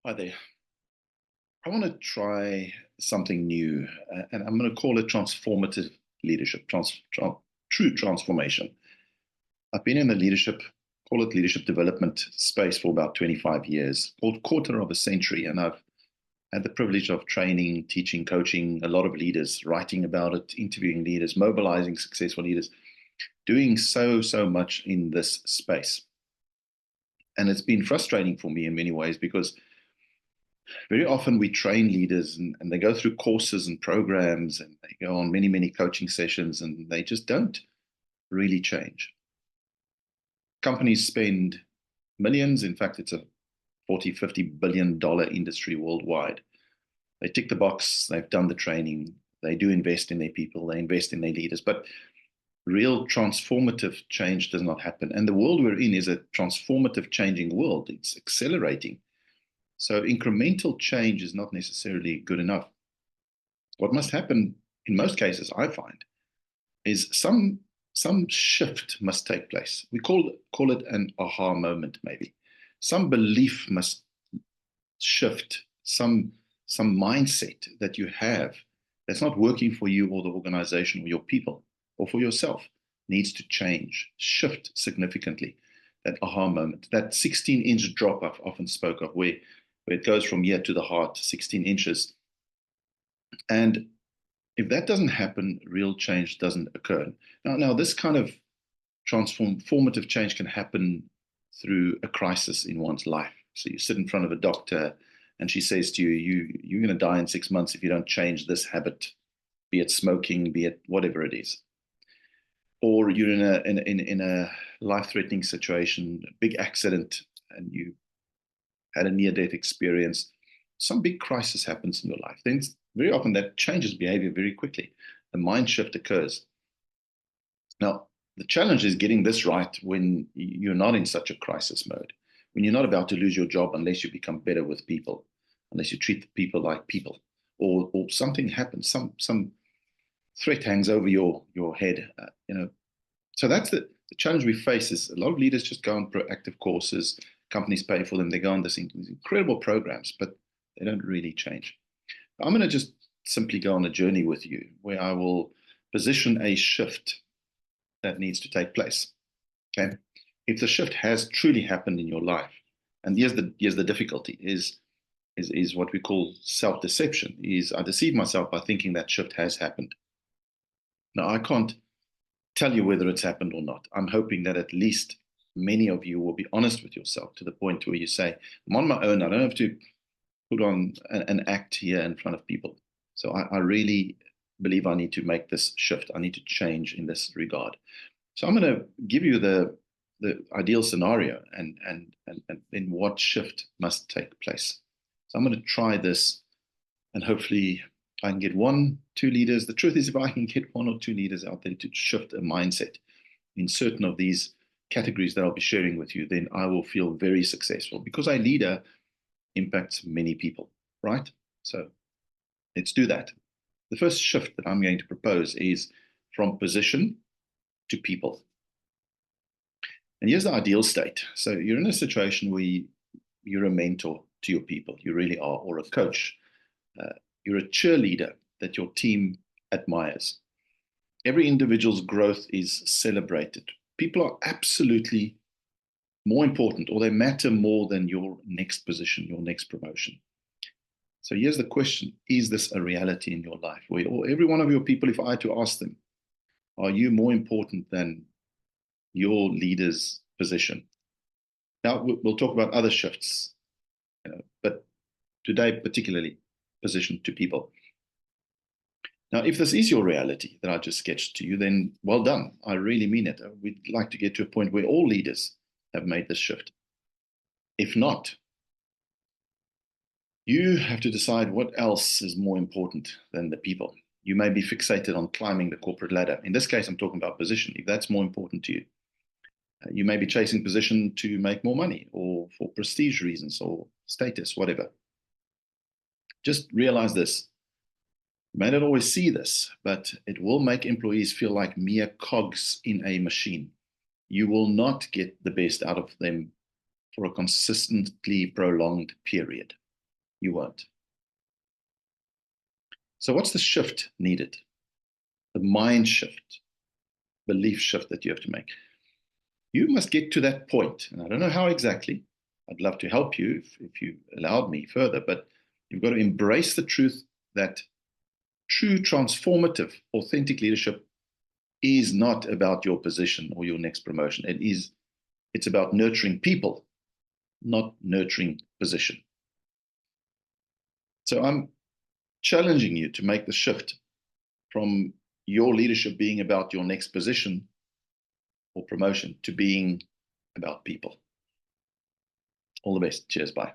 Hi there. I want to try something new, and I'm going to call it transformative leadership, true transformation. I've been in the leadership, call it leadership development space for about 25 years, quarter of a century, and I've had the privilege of training, teaching, coaching a lot of leaders, writing about it, interviewing leaders, mobilizing successful leaders, doing so much in this space. And it's been frustrating for me in many ways because very often we train leaders and they go through courses and programs and they go on many coaching sessions and they just don't really change. Companies spend millions. In fact, it's a 40, $50 billion industry worldwide. They tick the box, they've done the training, they do invest in their people, they invest in their leaders, but real transformative change does not happen. And the world we're in is a transformative changing world. It's accelerating. So incremental change is not necessarily good enough. What must happen in most cases, I find, is some shift must take place. We call it an aha moment, maybe. Some belief must shift, some mindset that you have that's not working for you or the organization or your people or for yourself needs to change, shift significantly. That aha moment, that 16-inch drop I've often spoke of, where it goes from here to the heart, 16 inches. And if that doesn't happen, real change doesn't occur. Now this kind of transformative change can happen through a crisis in one's life. So you sit in front of a doctor and she says to you're going to die in 6 months if you don't change this habit, be it smoking, be it whatever it is. Or you're in a life-threatening situation, a big accident, and you had a near-death experience. Some big crisis happens in your life. Then very often that changes behavior very quickly. The mind shift occurs. Now, the challenge is getting this right when you're not in such a crisis mode, when you're not about to lose your job unless you become better with people, unless you treat people like people, or something happens, some threat hangs over your head. So that's the challenge we face. Is a lot of leaders just go on proactive courses, companies pay for them, they go on these incredible programs, but they don't really change. I'm going to just simply go on a journey with you where I will position a shift that needs to take place. Okay. If the shift has truly happened in your life, and here's the difficulty is what we call self-deception, is I deceive myself by thinking that shift has happened. Now I can't tell you whether it's happened or not. I'm hoping that at least many of you will be honest with yourself to the point where you say, I'm on my own. I don't have to put on an act here in front of people. So I really believe I need to make this shift. I need to change in this regard. So I'm going to give you the ideal scenario and then what shift must take place. So I'm going to try this and hopefully I can get 1, 2 leaders. The truth is, if I can get 1 or 2 leaders out there to shift a mindset in certain of these categories that I'll be sharing with you, then I will feel very successful because a leader impacts many people, right? So let's do that. The first shift that I'm going to propose is from position to people. And here's the ideal state. So you're in a situation where you're a mentor to your people, you really are, or a coach. You're a cheerleader that your team admires. Every individual's growth is celebrated. People are absolutely more important, or they matter more than your next position, your next promotion. So here's the question: is this a reality in your life? Where every one of your people, if I had to ask them, are you more important than your leader's position? Now we'll talk about other shifts, but today particularly position to people. Now, if this is your reality that I just sketched to you, then well done. I really mean it. We'd like to get to a point where all leaders have made this shift. If not, you have to decide what else is more important than the people. You may be fixated on climbing the corporate ladder. In this case, I'm talking about position. If that's more important to you, you may be chasing position to make more money or for prestige reasons or status, whatever. Just realize this. You may not always see this, but it will make employees feel like mere cogs in a machine. You will not get the best out of them for a consistently prolonged period. You won't. So what's the shift needed? The mind shift, belief shift that you have to make. You must get to that point, and I don't know how exactly. I'd love to help you if you allowed me further, but you've got to embrace the truth that true transformative, authentic leadership is not about your position or your next promotion. It's about nurturing people, not nurturing position. So I'm challenging you to make the shift from your leadership being about your next position or promotion to being about people. All the best. Cheers. Bye.